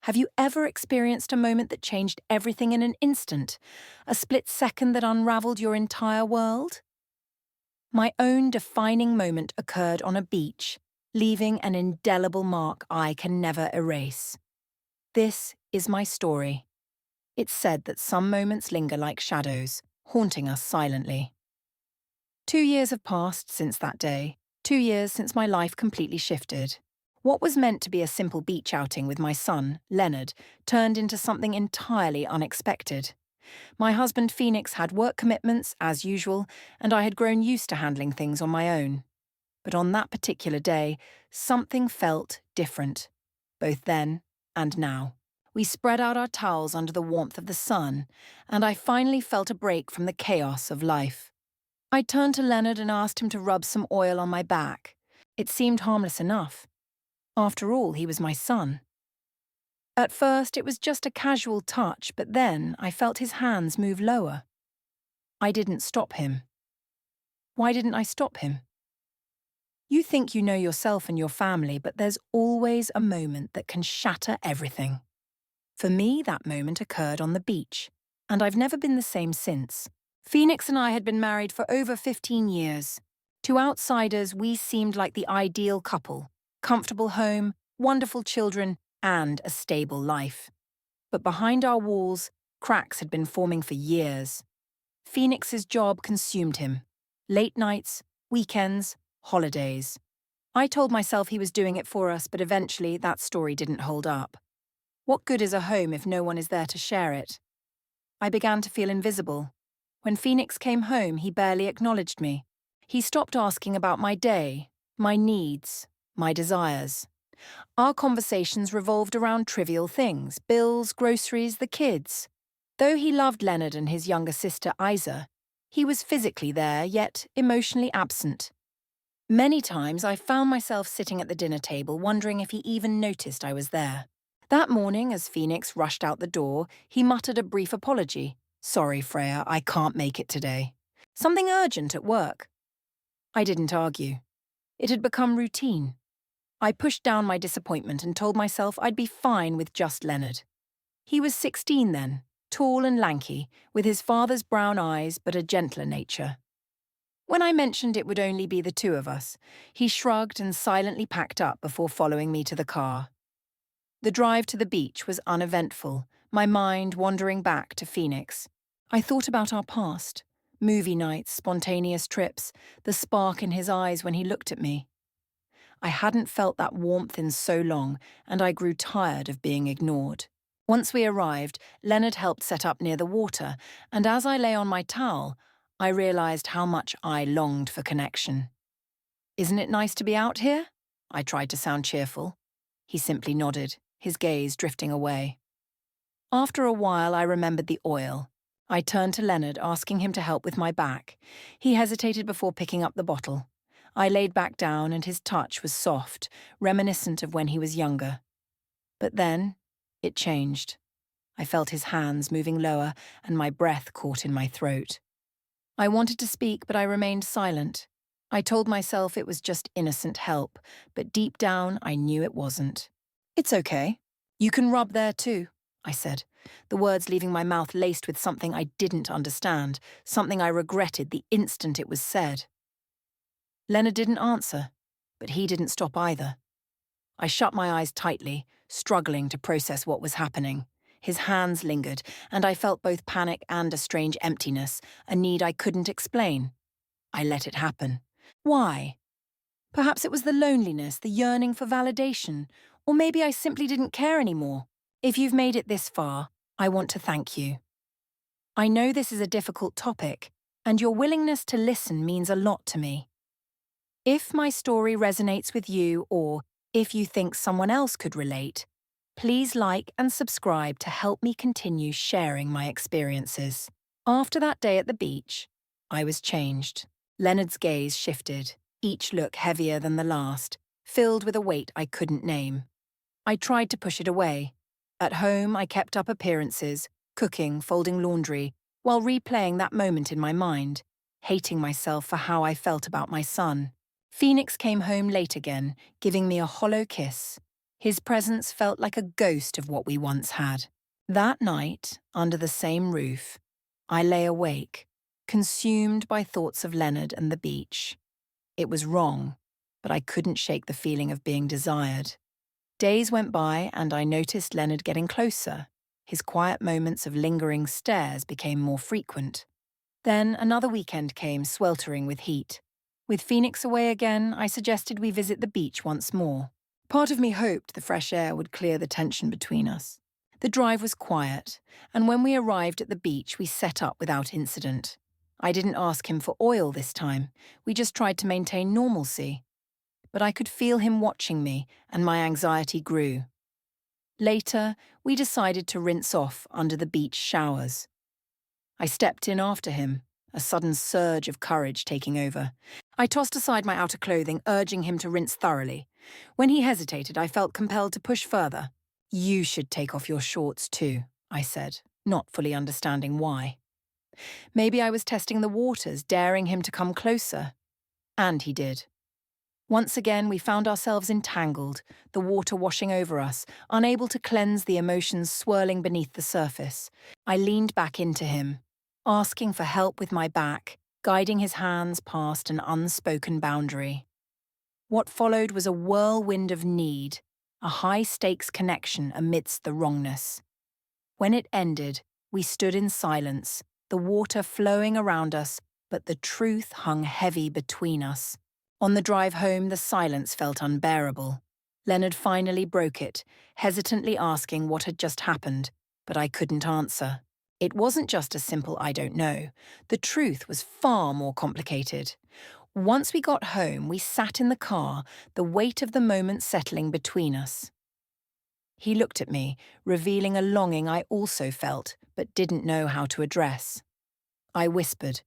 Have you ever experienced a moment that changed everything in an instant? A split second that unraveled your entire world? My own defining moment occurred on a beach, leaving an indelible mark I can never erase. This is my story. It's said that some moments linger like shadows, haunting us silently. 2 years have passed since that day, 2 years since my life completely shifted. What was meant to be a simple beach outing with my son, Leonard, turned into something entirely unexpected. My husband Phoenix had work commitments, as usual, and I had grown used to handling things on my own. But on that particular day, something felt different, both then and now. We spread out our towels under the warmth of the sun, and I finally felt a break from the chaos of life. I turned to Leonard and asked him to rub some oil on my back. It seemed harmless enough. After all, he was my son. At first, it was just a casual touch, but then I felt his hands move lower. I didn't stop him. Why didn't I stop him? You think you know yourself and your family, but there's always a moment that can shatter everything. For me, that moment occurred on the beach, and I've never been the same since. Phoenix and I had been married for over 15 years. To outsiders, we seemed like the ideal couple. Comfortable home, wonderful children, and a stable life. But behind our walls, cracks had been forming for years. Phoenix's job consumed him. Late nights, weekends, holidays. I told myself he was doing it for us, but eventually that story didn't hold up. What good is a home if no one is there to share it? I began to feel invisible. When Phoenix came home, he barely acknowledged me. He stopped asking about my day, my needs, my desires. Our conversations revolved around trivial things: bills, groceries, the kids. Though he loved Leonard and his younger sister, Isa, he was physically there, yet emotionally absent. Many times I found myself sitting at the dinner table wondering if he even noticed I was there. That morning, as Phoenix rushed out the door, he muttered a brief apology. "Sorry, Freya, I can't make it today. Something urgent at work." I didn't argue. It had become routine. I pushed down my disappointment and told myself I'd be fine with just Leonard. He was 16 then, tall and lanky, with his father's brown eyes but a gentler nature. When I mentioned it would only be the two of us, he shrugged and silently packed up before following me to the car. The drive to the beach was uneventful, my mind wandering back to Phoenix. I thought about our past, movie nights, spontaneous trips, the spark in his eyes when he looked at me. I hadn't felt that warmth in so long, and I grew tired of being ignored. Once we arrived, Leonard helped set up near the water, and as I lay on my towel, I realized how much I longed for connection. "Isn't it nice to be out here?" I tried to sound cheerful. He simply nodded, his gaze drifting away. After a while, I remembered the oil. I turned to Leonard, asking him to help with my back. He hesitated before picking up the bottle. I laid back down, and his touch was soft, reminiscent of when he was younger. But then, it changed. I felt his hands moving lower, and my breath caught in my throat. I wanted to speak, but I remained silent. I told myself it was just innocent help, but deep down I knew it wasn't. "It's okay. You can rub there too," I said, the words leaving my mouth laced with something I didn't understand, something I regretted the instant it was said. Leonard didn't answer, but he didn't stop either. I shut my eyes tightly, struggling to process what was happening. His hands lingered, and I felt both panic and a strange emptiness, a need I couldn't explain. I let it happen. Why? Perhaps it was the loneliness, the yearning for validation, or maybe I simply didn't care anymore. If you've made it this far, I want to thank you. I know this is a difficult topic, and your willingness to listen means a lot to me. If my story resonates with you, or if you think someone else could relate, please like and subscribe to help me continue sharing my experiences. After that day at the beach, I was changed. Leonard's gaze shifted, each look heavier than the last, filled with a weight I couldn't name. I tried to push it away. At home, I kept up appearances, cooking, folding laundry, while replaying that moment in my mind, hating myself for how I felt about my son. Phoenix came home late again, giving me a hollow kiss. His presence felt like a ghost of what we once had. That night, under the same roof, I lay awake, consumed by thoughts of Leonard and the beach. It was wrong, but I couldn't shake the feeling of being desired. Days went by and I noticed Leonard getting closer. His quiet moments of lingering stares became more frequent. Then another weekend came, sweltering with heat. With Phoenix away again, I suggested we visit the beach once more. Part of me hoped the fresh air would clear the tension between us. The drive was quiet, and when we arrived at the beach, we set up without incident. I didn't ask him for oil this time. We just tried to maintain normalcy. But I could feel him watching me, and my anxiety grew. Later, we decided to rinse off under the beach showers. I stepped in after him, a sudden surge of courage taking over. I tossed aside my outer clothing, urging him to rinse thoroughly. When he hesitated, I felt compelled to push further. "You should take off your shorts too," I said, not fully understanding why. Maybe I was testing the waters, daring him to come closer. And he did. Once again, we found ourselves entangled, the water washing over us, unable to cleanse the emotions swirling beneath the surface. I leaned back into him, asking for help with my back, guiding his hands past an unspoken boundary. What followed was a whirlwind of need, a high-stakes connection amidst the wrongness. When it ended, we stood in silence, the water flowing around us, but the truth hung heavy between us. On the drive home, the silence felt unbearable. Leonard finally broke it, hesitantly asking what had just happened, but I couldn't answer. It wasn't just a simple "I don't know." The truth was far more complicated. Once we got home, we sat in the car, the weight of the moment settling between us. He looked at me, revealing a longing I also felt, but didn't know how to address. I whispered,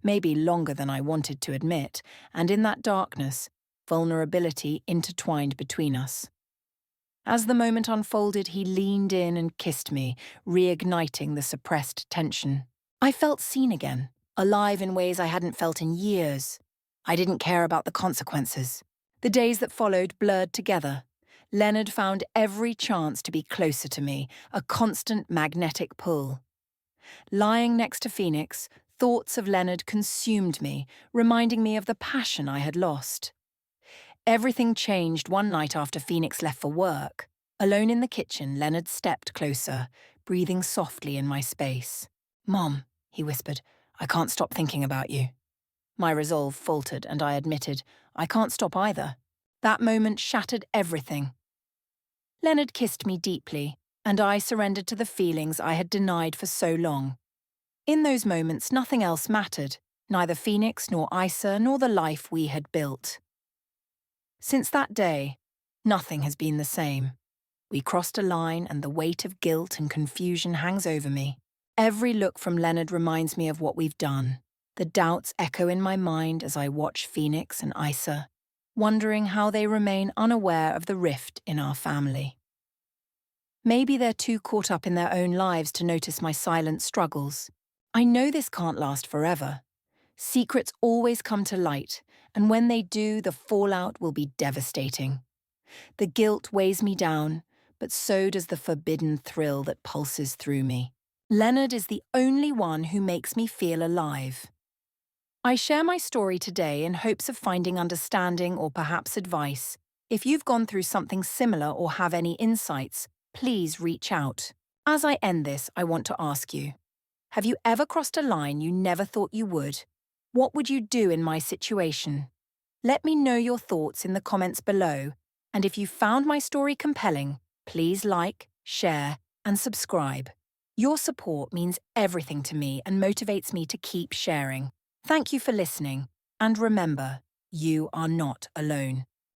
maybe longer than I wanted to admit, and in that darkness, vulnerability intertwined between us. As the moment unfolded, he leaned in and kissed me, reigniting the suppressed tension. I felt seen again, alive in ways I hadn't felt in years. I didn't care about the consequences. The days that followed blurred together. Leonard found every chance to be closer to me, a constant magnetic pull. Lying next to Phoenix, thoughts of Leonard consumed me, reminding me of the passion I had lost. Everything changed one night after Phoenix left for work. Alone in the kitchen, Leonard stepped closer, breathing softly in my space. "Mom," he whispered, "I can't stop thinking about you." My resolve faltered, and I admitted, I can't stop either. That moment shattered everything. Leonard kissed me deeply, and I surrendered to the feelings I had denied for so long. In those moments, nothing else mattered, neither Phoenix nor Isa nor the life we had built. Since that day, nothing has been the same. We crossed a line, and the weight of guilt and confusion hangs over me. Every look from Leonard reminds me of what we've done. The doubts echo in my mind as I watch Phoenix and Isa, wondering how they remain unaware of the rift in our family. Maybe they're too caught up in their own lives to notice my silent struggles. I know this can't last forever. Secrets always come to light, and when they do, the fallout will be devastating. The guilt weighs me down, but so does the forbidden thrill that pulses through me. Leonard is the only one who makes me feel alive. I share my story today in hopes of finding understanding or perhaps advice. If you've gone through something similar or have any insights, please reach out. As I end this, I want to ask you, have you ever crossed a line you never thought you would? What would you do in my situation? Let me know your thoughts in the comments below, and if you found my story compelling, please like, share, and subscribe. Your support means everything to me and motivates me to keep sharing. Thank you for listening, and remember, you are not alone.